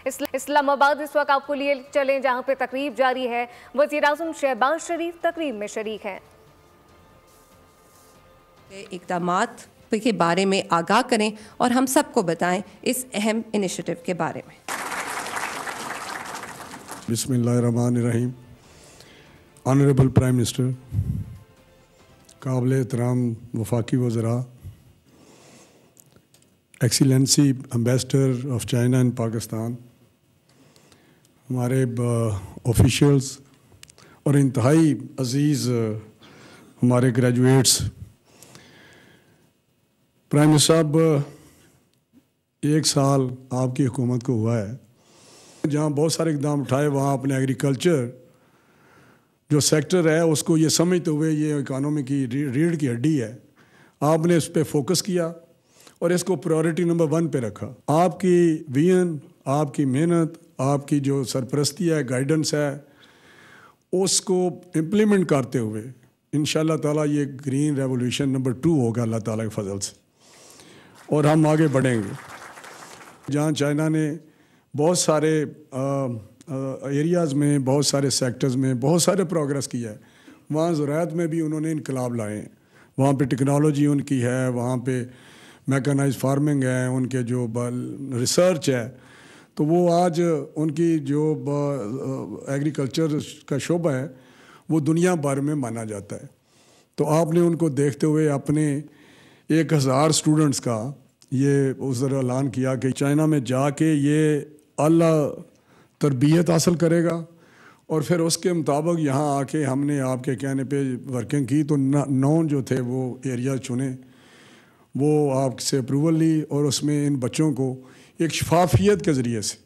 اسلام آباد اس وقت آپ کو لیے چلیں جہاں پہ تقریب جاری ہے. وزیر اعظم شہباز شریف تقریب میں شریک ہیں. اقدامات کے بارے میں آگاہ کریں اور ہم سب کو بتائیں اس اہم انیشیٹو کے بارے میں. بسم اللہ الرحمن الرحیم. آنریبل پرائم منسٹر، قابل احترام وفاقی وزراء، Excellency ambassador of China in Pakistan, ہمارے آفیشیلز اور انتہائی عزیز ہمارے گریجویٹس. پرائم منسٹر صاحب، 1 سال آپ کی حکومت کو ہوا ہے. جہاں بہت سارے اقدام اٹھائے وہاں اپنے ایگریکلچر جو سیکٹر ہے اس کو یہ سمجھتے ہوئے یہ اکانومی کی ریڑھ کی ہڈی ہے، آپ نے اس پہ فوکس کیا اور اس کو پرائورٹی نمبر 1 پہ رکھا. آپ کی ویژن، آپ کی محنت، آپ کی جو سرپرستی ہے، گائیڈنس ہے، اس کو امپلیمنٹ کرتے ہوئے انشاءاللہ تعالیٰ یہ گرین ریولوشن نمبر 2 ہوگا اللہ تعالیٰ کے فضل سے، اور ہم آگے بڑھیں گے. جہاں چائنا نے بہت سارے ایریاز میں، بہت سارے سیکٹرز میں بہت سارے پروگرس کیا ہے، وہاں زراعت میں بھی انہوں نے انقلاب لائے ہیں. وہاں پہ ٹیکنالوجی ان کی ہے، وہاں پہ میکانائز فارمنگ ہے، ان کے جو ریسرچ ہے، تو وہ آج ان کی جو ایگریکلچر کا شعبہ ہے وہ دنیا بھر میں مانا جاتا ہے. تو آپ نے ان کو دیکھتے ہوئے اپنے 1000 اسٹوڈنٹس کا یہ اس طرح اعلان کیا کہ چائنا میں جا کے یہ اعلیٰ تربیت حاصل کرے گا، اور پھر اس کے مطابق یہاں آ کے ہم نے آپ کے کہنے پہ ورکنگ کی. تو 9 جو تھے وہ ایریا چنے، وہ آپ سے اپروول لی، اور اس میں ان بچوں کو ایک شفافیت کے ذریعے سے،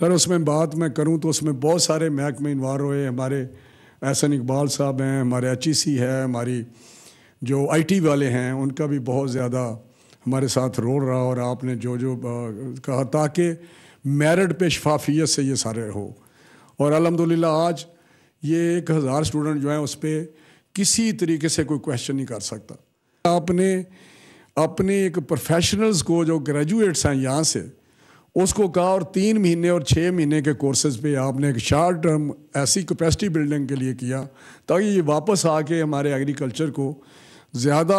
سر اس میں بات میں کروں تو اس میں بہت سارے محکمے انوالو ہوئے. ہمارے احسن اقبال صاحب ہیں، ہمارے HEC ہے، ہماری جو IT والے ہیں ان کا بھی بہت زیادہ ہمارے ساتھ رول رہا، اور آپ نے جو کہا تاکہ میرٹ پہ شفافیت سے یہ سارے ہو. اور الحمدللہ آج یہ 1000 اسٹوڈنٹ جو ہیں اس پہ کسی طریقے سے کوئی کویشچن نہیں کر سکتا. آپ نے اپنے ایک پروفیشنلز کو جو گریجویٹس ہیں یہاں سے اس کو کہا، اور 3 مہینے اور 6 مہینے کے کورسز پہ آپ نے ایک شارٹ ٹرم ایسی کیپیسٹی بلڈنگ کے لیے کیا تاکہ یہ واپس آ کے ہمارے ایگریکلچر کو زیادہ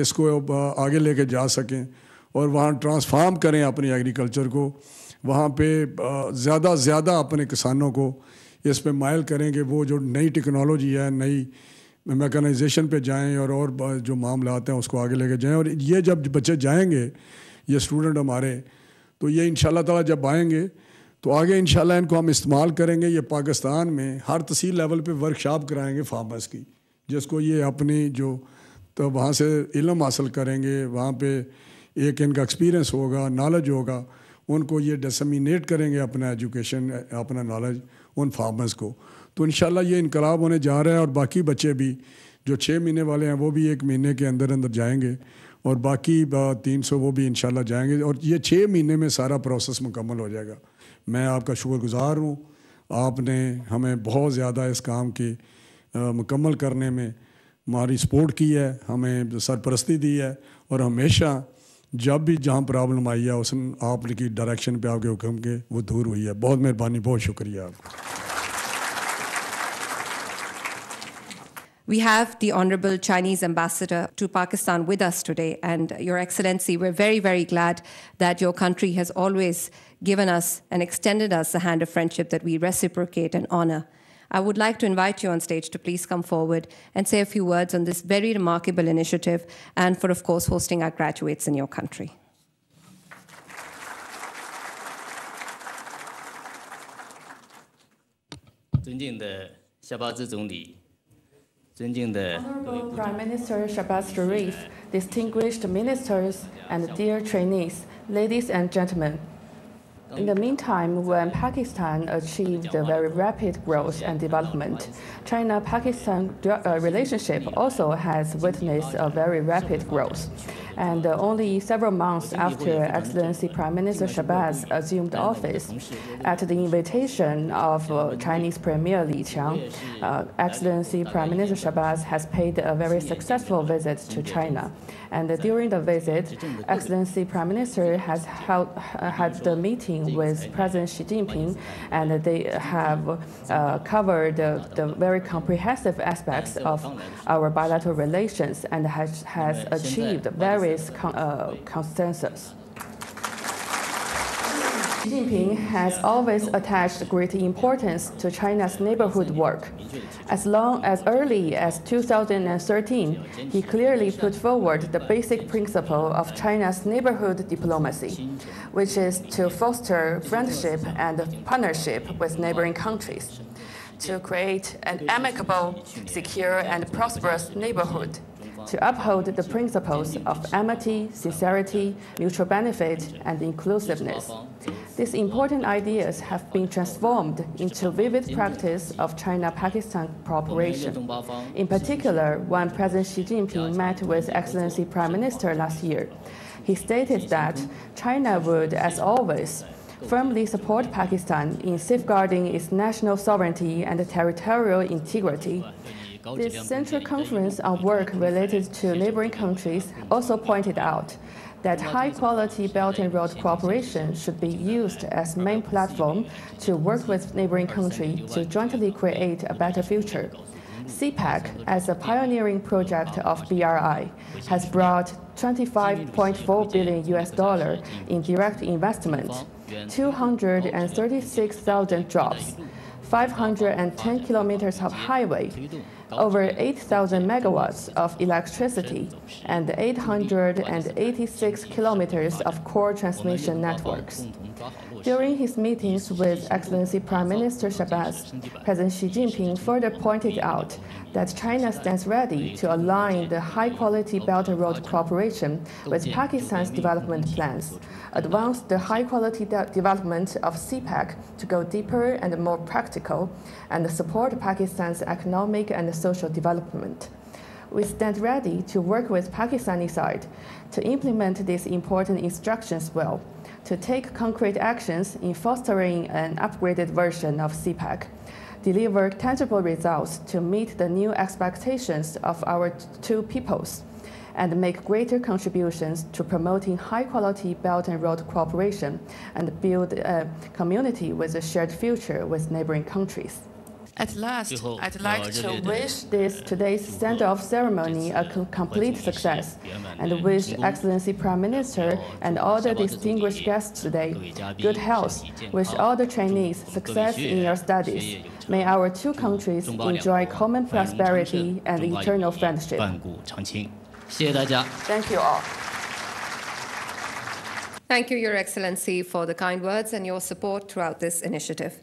اس کو آگے لے کے جا سکیں اور وہاں ٹرانسفارم کریں اپنی ایگریکلچر کو. وہاں پہ زیادہ اپنے کسانوں کو اس پہ مائل کریں کہ وہ جو نئی ٹیکنالوجی ہے، نئی میکانائزیشن پہ جائیں، اور جو معاملات ہیں اس کو آگے لے کے جائیں. اور یہ جب بچے جائیں گے، یہ اسٹوڈنٹ ہمارے، تو یہ انشاءاللہ تعالیٰ جب آئیں گے تو آگے انشاءاللہ ان کو ہم استعمال کریں گے. یہ پاکستان میں ہر تحصیل لیول پہ ورکشاپ کرائیں گے فارمرز کی، جس کو یہ اپنی جو تو وہاں سے علم حاصل کریں گے، وہاں پہ ایک ان کا ایکسپیرینس ہوگا، نالج ہوگا، ان کو یہ ڈسمینیٹ کریں گے اپنا ایجوکیشن، اپنا نالج ان فارمرز کو. تو انشاءاللہ یہ انقلاب ہونے جا رہا ہے. اور باقی بچے بھی جو 6 مہینے والے ہیں وہ بھی 1 مہینے کے اندر جائیں گے، اور باقی 300 وہ بھی انشاءاللہ جائیں گے، اور یہ 6 مہینے میں سارا پروسیس مکمل ہو جائے گا. میں آپ کا شکر گزار ہوں. آپ نے ہمیں بہت زیاددہ اس کام کی مکمل کرنے میں ہماری سپورٹ کی ہے، ہمیں سرپرستی دی ہے، اور ہمیشہ جب بھی جہاں پرابلم آئی ہے اس میں آپ کی ڈائریکشن پہ آپ کے حکم کے وہ دور ہوئی ہے. بہت مہربانی، بہت شکریہ آپ کا. We have the Honorable Chinese Ambassador to Pakistan with us today, and Your Excellency, we're very, very glad that your country has always given us and extended us the hand of friendship that we reciprocate and honor. I would like to invite you on stage to please come forward and say a few words on this very remarkable initiative and for, of course, hosting our graduates in your country. 尊敬的夏巴兹总理，尊敬的各位 Honorable Prime Minister Shahbaz Sharif, distinguished ministers, and dear trainees, ladies and gentlemen. In the meantime, when Pakistan achieved a very rapid growth and development, China-Pakistan relationship also has witnessed a very rapid growth. And only several months after Excellency Prime Minister Shahbaz assumed office, at the invitation of Chinese Premier Li Qiang, Excellency Prime Minister Shahbaz has paid a very successful visit to China. And during the visit, Excellency Prime Minister has had the meeting with President Xi Jinping, and they have covered the very comprehensive aspects of our bilateral relations and has achieved various consensus. Xi Jinping has always attached great importance to China's neighborhood work. As early as 2013, he clearly put forward the basic principle of China's neighborhood diplomacy, which is to foster friendship and partnership with neighboring countries, to create an amicable, secure, and prosperous neighborhood, to uphold the principles of amity, sincerity, mutual benefit, and inclusiveness. These important ideas have been transformed into vivid practice of China-Pakistan cooperation. In particular, when President Xi Jinping met with Excellency Prime Minister last year, he stated that China would, as always, firmly support Pakistan in safeguarding its national sovereignty and territorial integrity. This Central Conference on Work related to neighboring countries also pointed out that high-quality Belt and Road cooperation should be used as main platform to work with neighboring countries to jointly create a better future. CPEC, as a pioneering project of BRI, has brought $25.4 billion in direct investment, 236,000 jobs, 510 kilometers of highway, over 8,000 megawatts of electricity, and 886 kilometers of core transmission networks. During his meetings with Excellency Prime Minister Shahbaz, President Xi Jinping further pointed out that China stands ready to align the high-quality Belt and Road cooperation with Pakistan's development plans, advance the high-quality development of CPEC to go deeper and more practical, and support Pakistan's economic and social development. We stand ready to work with Pakistani side to implement these important instructions well, to take concrete actions in fostering an upgraded version of CPEC, deliver tangible results to meet the new expectations of our two peoples, and make greater contributions to promoting high-quality Belt and Road cooperation and build a community with a shared future with neighboring countries. At last, I'd like to wish today's send-off ceremony a complete success, and wish Excellency Prime Minister and all the distinguished guests today good health. Wish all the trainees success in your studies. May our two countries enjoy common prosperity and eternal friendship. Thank you all. Thank you, Your Excellency, for the kind words and your support throughout this initiative.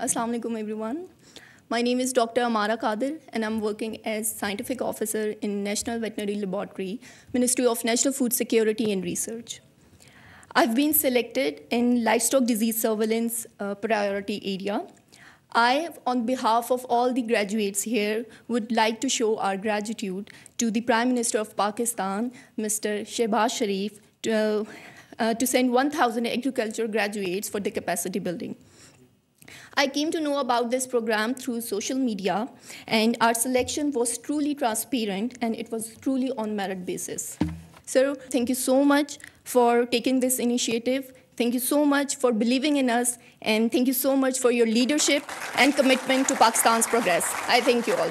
Assalamu alaikum everyone. My name is Dr. Amara Kadir and I'm working as Scientific Officer in National Veterinary Laboratory, Ministry of National Food Security and Research. I've been selected in livestock disease surveillance priority area. I, on behalf of all the graduates here, would like to show our gratitude to the Prime Minister of Pakistan, Mr. Shehbaz Sharif, to send 1,000 agriculture graduates for the capacity building. I came to know about this program through social media, and our selection was truly transparent, and it was truly on merit basis. Sir, thank you so much for taking this initiative. Thank you so much for believing in us, and thank you so much for your leadership and commitment to Pakistan's progress. I thank you all.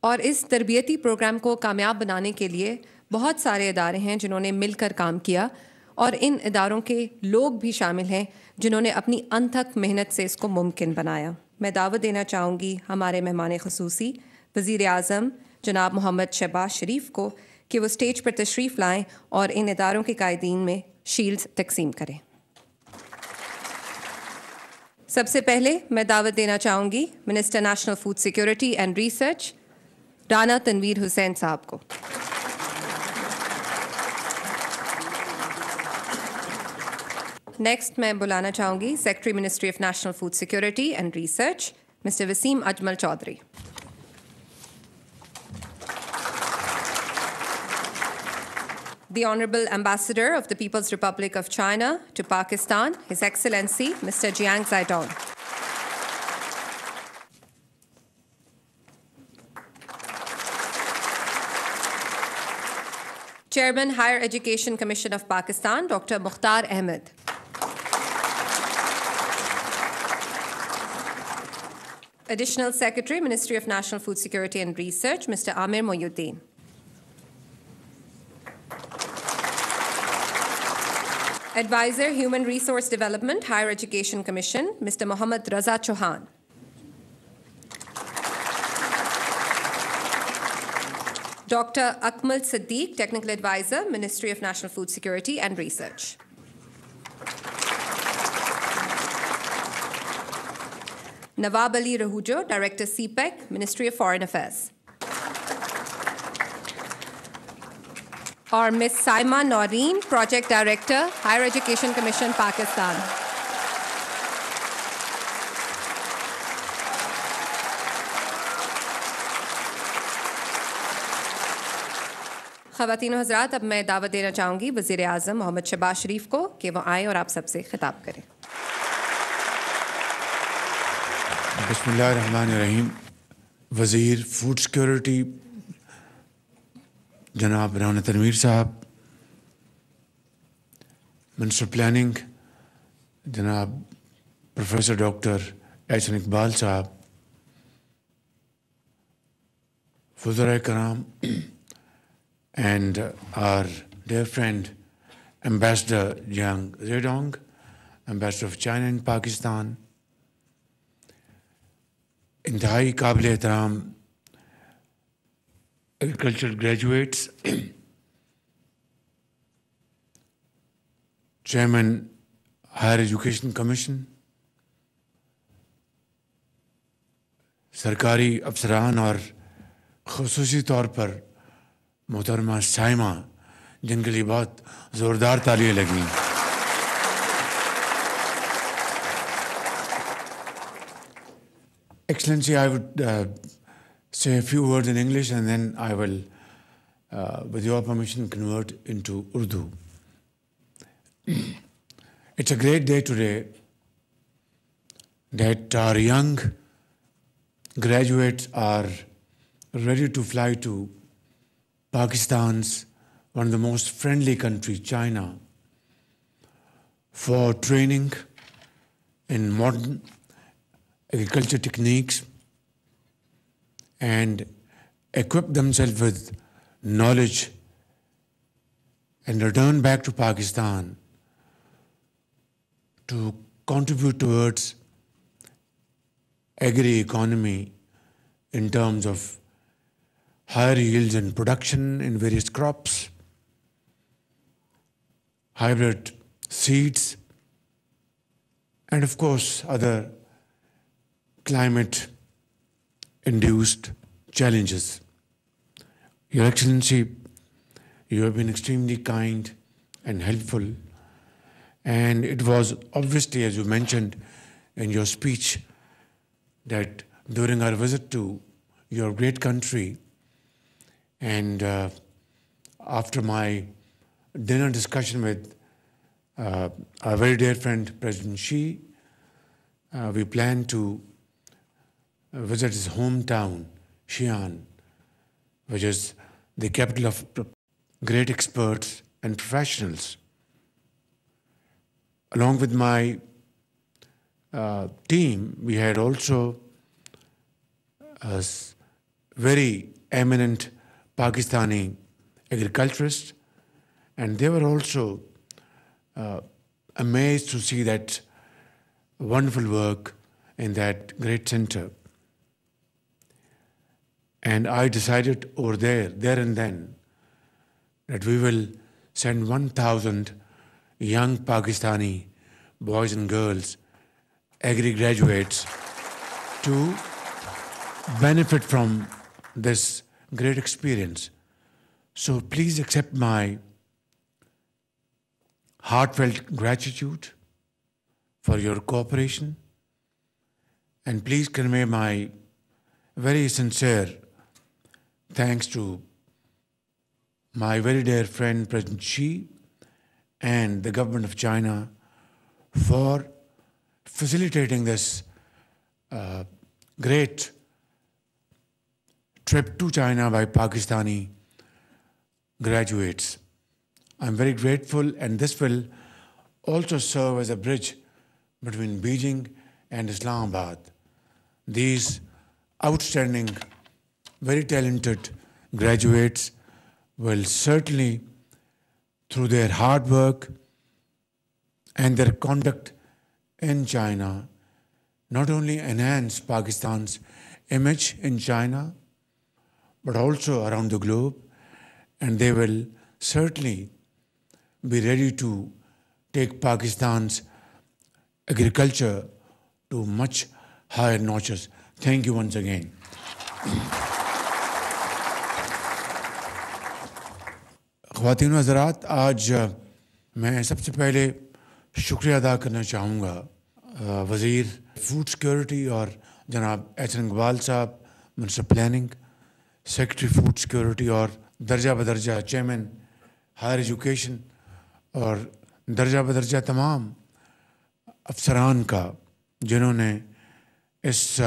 اور اس تربیتی programme کو کامیاب بنانے کے لیے بہت سارے ادارے ہیں جنہوں نے مل کر کام کیا، اور ان اداروں کے لوگ بھی شامل ہیں جنہوں نے اپنی انتھک محنت سے اس کو ممکن بنایا۔ میں دعوت دینا چاہوں گی ہمارے مہمان خصوصی وزیر اعظم جناب محمد شہباز شریف کو کہ وہ اسٹیج پر تشریف لائیں اور ان اداروں کے قائدین میں شیلڈز تقسیم کریں۔ سب سے پہلے میں دعوت دینا چاہوں گی minister national food security and research Rana Tanveer Hussain صاحب کو۔ نیکسٹ میں بلانا چاہوں گی secretary ministry of national food security and research mister Waseem Ajmal Chaudhry. The Honorable Ambassador of the People's Republic of China to Pakistan, His Excellency Mr. Jiang Zhaidong. Chairman, Higher Education Commission of Pakistan, Dr. Mukhtar Ahmed. Additional Secretary, Ministry of National Food Security and Research, Mr. Amir Mohyuddin. Advisor, Human Resource Development, Higher Education Commission, Mr. Mohammad Raza Chauhan. Dr. Akmal Siddiq, Technical Advisor, Ministry of National Food Security and Research. Nawab Ali Rahujo, Director CPEC, Ministry of Foreign Affairs. اور miss Saima Noreen, project director, higher education commission Pakistan. خواتین و حضرات، اب میں دعوت دینا چاہوں گی وزیر اعظم محمد شہباز شریف کو کہ وہ آئیں اور آپ سب سے خطاب کریں۔ بسم اللہ الرحمن الرحیم۔ وزیر فوڈ سیکیورٹی جناب رانا تنویر صاحب، منسٹر پلاننگ جناب پروفیسر ڈاکٹر احسن اقبال صاحب، وزراء کرام and our dear friend ambassador Jiang Zaidong, ambassador of China in Pakistan, انتہائی قابل احترام agricultural graduates, Chairman, Higher Education Commission, سرکاری افسران اور خصوصی طور پر محترمہ سائمہ جن کے لیے بہت زوردار تالیاں لگیں۔ Excellency, I would say a few words in English and then I will, with your permission, convert into Urdu. It's a great day today that our young graduates are ready to fly to Pakistan's one of the most friendly countries, China, for training in modern agriculture techniques and equip themselves with knowledge and return back to Pakistan to contribute towards agri-economy in terms of higher yields and production in various crops, hybrid seeds, and of course other climate-induced challenges. Your Excellency, you have been extremely kind and helpful, and it was obviously, as you mentioned in your speech, that during our visit to your great country and after my dinner discussion with our very dear friend President Xi, we plan to visit his hometown, Xi'an, which is the capital of great experts and professionals. Along with my team, we had also very eminent Pakistani agriculturists, and they were also amazed to see that wonderful work in that great center. And I decided over there and then, that we will send 1,000 young Pakistani boys and girls, agri graduates, to benefit from this great experience. So please accept my heartfelt gratitude for your cooperation, and please convey my very sincere thanks to my very dear friend President Xi and the government of China for facilitating this great trip to China by Pakistani graduates. I'm very grateful, and this will also serve as a bridge between Beijing and Islamabad. These outstanding, very talented graduates will certainly, through their hard work and their conduct in China, not only enhance Pakistan's image in China, but also around the globe, and they will certainly be ready to take Pakistan's agriculture to much higher notches. Thank you once again. خواتین و حضرات، آج میں سب سے پہلے شکریہ ادا کرنا چاہوں گا وزیر فوڈ سیکیورٹی اور جناب احسن اقبال صاحب، minister planning, secretary food security, اور درجہ بدرجہ چیئرمین ہائر ایجوکیشن، اور درجہ بدرجہ تمام افسران کا، جنہوں نے اس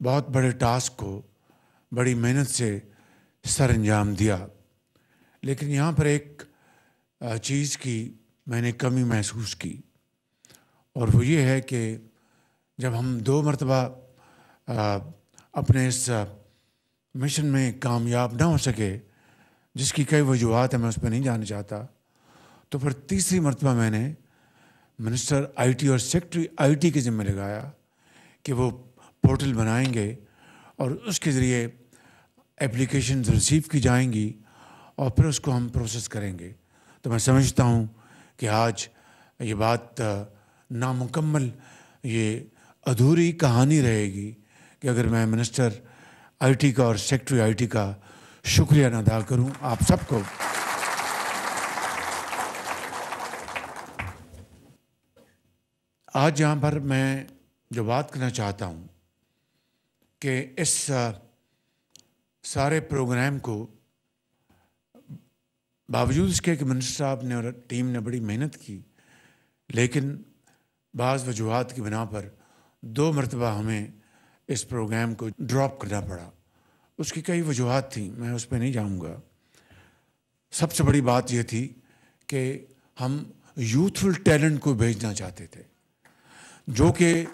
بہت بڑے ٹاسک کو بڑی محنت سے سر انجام دیا. لیکن یہاں پر ایک چیز کی میں نے کمی محسوس کی، اور وہ یہ ہے کہ جب ہم 2 مرتبہ اپنے اس مشن میں کامیاب نہ ہو سکے، جس کی کئی وجوہات ہیں، میں اس پہ نہیں جانا چاہتا، تو پھر تیسری مرتبہ میں نے منسٹر آئی ٹی اور سیکرٹری آئی ٹی کے ذمہ لگایا کہ وہ پورٹل بنائیں گے اور اس کے ذریعے اپلیکیشنز ریسیو کی جائیں گی اور پھر اس کو ہم پروسیس کریں گے. تو میں سمجھتا ہوں کہ آج یہ بات نامکمل، یہ ادھوری کہانی رہے گی کہ اگر میں منسٹر آئی ٹی کا اور سیکرٹری آئی ٹی کا شکریہ نہ ادا کروں. آپ سب کو آج یہاں پر میں جو بات کرنا چاہتا ہوں کہ اس سارے پروگرام کو، باوجود اس کے کہ منسٹر صاحب نے اور ٹیم نے بڑی محنت کی، لیکن بعض وجوہات کی بنا پر 2 مرتبہ ہمیں اس پروگرام کو ڈراپ کرنا پڑا. اس کی کئی وجوہات تھیں، میں اس پہ نہیں جاؤں گا. سب سے بڑی بات یہ تھی کہ ہم یوتھفل ٹیلنٹ کو بھیجنا چاہتے تھے، جو کہ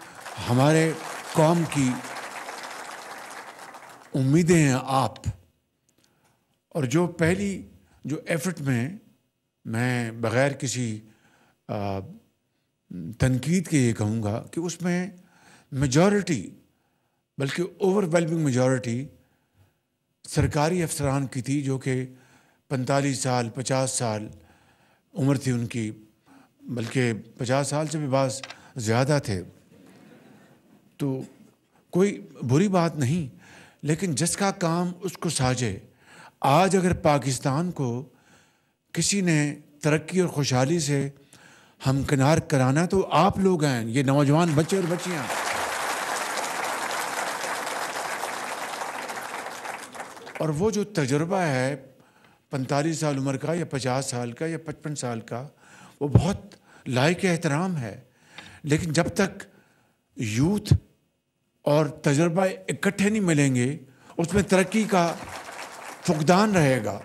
ہمارے قوم کی امیدیں ہیں آپ. اور جو پہلی ایفرٹ میں بغیر کسی تنقید کے یہ کہوں گا کہ اس میں میجورٹی، بلکہ اوور ویلمنگ میجورٹی سرکاری افسران کی تھی، جو کہ 45 سال 50 سال عمر تھی ان کی، بلکہ 50 سال سے بھی بعض زیادہ تھے. تو کوئی بری بات نہیں، لیکن جس کا کام اس کو ساجے. آج اگر پاکستان کو کسی نے ترقی اور خوشحالی سے ہمکنار کرانا تو آپ لوگ ہیں، یہ نوجوان بچے اور بچیاں. اور وہ جو تجربہ ہے 45 سال عمر کا یا 50 سال کا یا 55 سال کا، وہ بہت لائق احترام ہے. لیکن جب تک یوتھ اور تجربہ اکٹھے نہیں ملیں گے، اس میں ترقی کا فقدان رہے گا.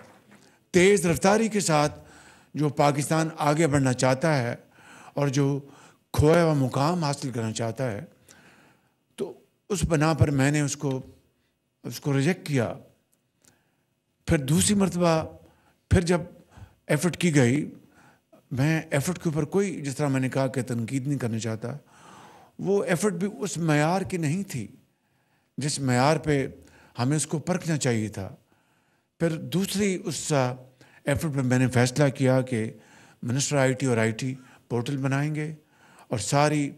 تیز رفتاری کے ساتھ جو پاکستان آگے بڑھنا چاہتا ہے اور جو کھویا ہوا مقام حاصل کرنا چاہتا ہے، تو اس بنا پر میں نے اس کو اس کو ریجیکٹ کیا. پھر دوسری مرتبہ پھر جب ایفرٹ کی گئی, میں ایفرٹ کے اوپر کوئی, جس طرح میں نے کہا کہ تنقید نہیں کرنا چاہتا, وہ ایفرٹ بھی اس معیار کی نہیں تھی جس معیار پہ ہمیں اس کو پرکھنا چاہیے تھا. پھر دوسری اس ایفرٹ میں میں نے فیصلہ کیا کہ منسٹر آئی ٹی اور آئی ٹی پورٹل بنائیں گے اور ساری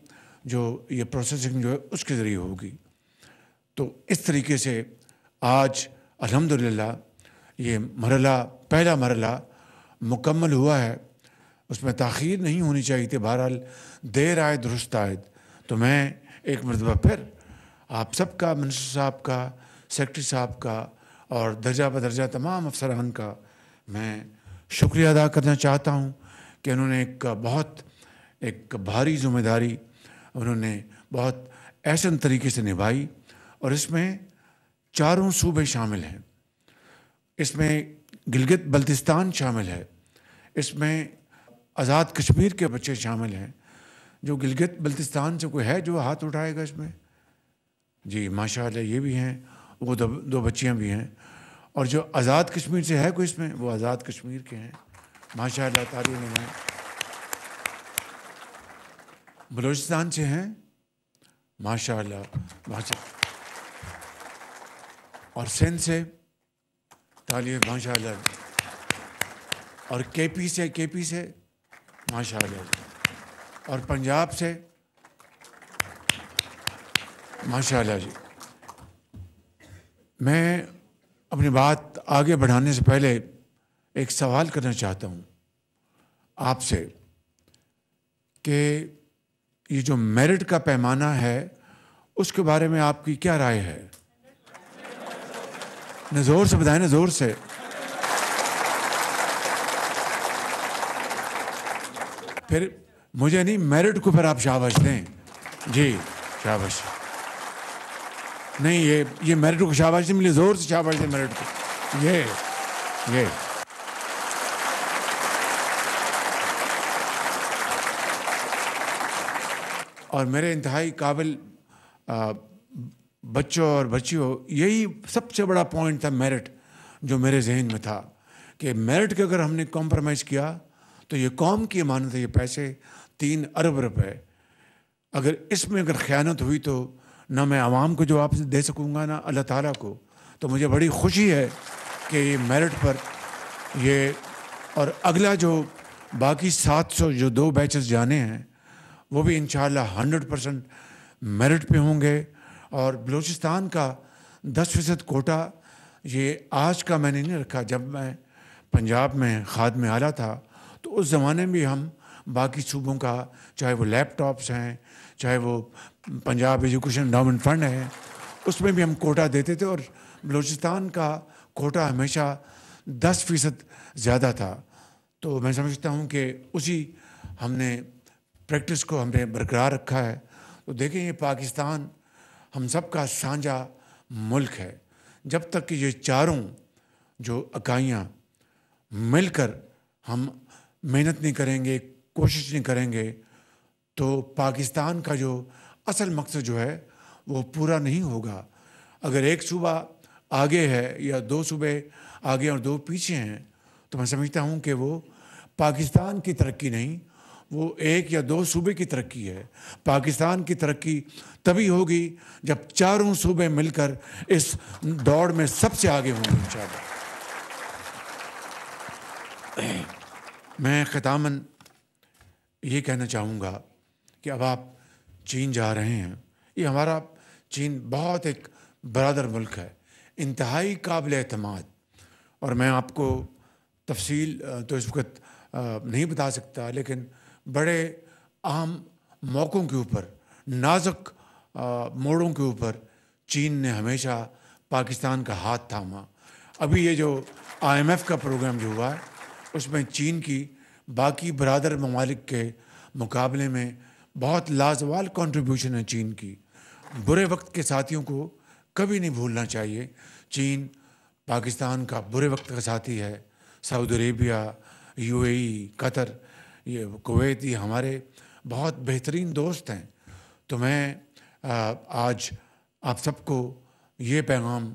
جو یہ پروسیسنگ جو ہے اس کے ذریعے ہوگی. تو اس طریقے سے آج الحمدللہ یہ پہلا مرحلہ مکمل ہوا ہے. اس میں تاخیر نہیں ہونی چاہیے تھی, بہرحال دیر آئے درست آئے. تو میں ایک مرتبہ پھر آپ سب کا, منسٹر صاحب کا, سیکرٹری صاحب کا اور درجہ بدرجہ تمام افسران کا میں شکریہ ادا کرنا چاہتا ہوں کہ انہوں نے ایک بھاری ذمہ داری انہوں نے بہت احسن طریقے سے نبھائی. اور اس میں 4 صوبے شامل ہیں, اس میں گلگت بلتستان شامل ہے, اس میں آزاد کشمیر کے بچے شامل ہیں. جو گلگت بلتستان سے کوئی ہے جو ہاتھ اٹھائے گا اس میں؟ جی ماشاءاللہ یہ بھی ہیں, وہ 2 بچیاں بھی ہیں. اور جو آزاد کشمیر سے ہے کوئی اس میں, وہ آزاد کشمیر کے ہیں, ماشاءاللہ تعریف میں. بلوچستان سے ہیں, ماشاءاللہ اور سندھ سے تعریف ماشاءاللہ, اور کے پی سے ماشاءاللہ, اور پنجاب سے ماشاءاللہ. جی میں اپنی بات آگے بڑھانے سے پہلے ایک سوال کرنا چاہتا ہوں آپ سے کہ یہ جو میرٹ کا پیمانہ ہے اس کے بارے میں آپ کی کیا رائے ہے؟ زور سے بتائیں نا, زور سے. پھر مجھے نہیں, میرٹ کو پھر آپ شاباش دیں. جی شاباش. نہیں یہ میرٹ کو شاباش نہیں ملی, زور سے شاباش دیں میرٹ کو. یہ اور میرے انتہائی قابل بچوں اور بچیوں, یہی سب سے بڑا پوائنٹ تھا میرٹ جو میرے ذہن میں تھا کہ میرٹ کے اگر ہم نے کمپرومائز کیا تو یہ قوم کی امانت ہے, یہ پیسے 3 ارب روپے. اگر اس میں خیانت ہوئی تو نہ میں عوام کو جواب دے سکوں گا نہ اللہ تعالیٰ کو. تو مجھے بڑی خوشی ہے کہ یہ میرٹ پر یہ, اور اگلا جو باقی 700 جو 2 بیچز جانے ہیں وہ بھی انشاءاللہ 100% میرٹ پہ ہوں گے. اور بلوچستان کا 10% کوٹا یہ آج کا میں نے نہیں رکھا. جب میں پنجاب میں خادم اعلیٰ تھا تو اس زمانے میں ہم باقی صوبوں کا, چاہے وہ لیپ ٹاپس ہیں, چاہے وہ پنجاب ایجوکیشن انڈاؤمنٹ فنڈ ہے, اس میں بھی ہم کوٹا دیتے تھے. اور بلوچستان کا کوٹا ہمیشہ 10% زیادہ تھا. تو میں سمجھتا ہوں کہ اسی ہم نے پریکٹس کو ہم نے برقرار رکھا ہے. تو دیکھیں یہ پاکستان ہم سب کا سانجھا ملک ہے. جب تک کہ یہ 4 جو اکائیاں مل کر ہم محنت نہیں کریں گے, کوشش نہیں کریں گے, تو پاکستان کا جو اصل مقصد جو ہے وہ پورا نہیں ہوگا. اگر ایک صوبہ آگے ہے یا 2 صوبے آگے اور 2 پیچھے ہیں تو میں سمجھتا ہوں کہ وہ پاکستان کی ترقی نہیں, وہ 1 یا 2 صوبے کی ترقی ہے. پاکستان کی ترقی تبھی ہوگی جب 4 صوبے مل کر اس دوڑ میں سب سے آگے ہوں گے انشاءاللہ. میں ختاماً یہ کہنا چاہوں گا کہ اب آپ چین جا رہے ہیں. یہ ہمارا چین بہت ایک برادر ملک ہے, انتہائی قابل اعتماد. اور میں آپ کو تفصیل تو اس وقت نہیں بتا سکتا, لیکن بڑے اہم موقعوں کے اوپر, نازک موڑوں کے اوپر چین نے ہمیشہ پاکستان کا ہاتھ تھاما. ابھی یہ جو IMF کا پروگرام جو ہوا ہے اس میں چین کی باقی برادر ممالک کے مقابلے میں بہت لازوال کنٹریبیوشن ہے چین کی. برے وقت کے ساتھیوں کو کبھی نہیں بھولنا چاہیے. چین پاکستان کا برے وقت کا ساتھی ہے. سعودی عربیہ, UAE, قطر, یہ کویت, یہ ہمارے بہت بہترین دوست ہیں. تو میں آج آپ سب کو یہ پیغام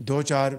2-4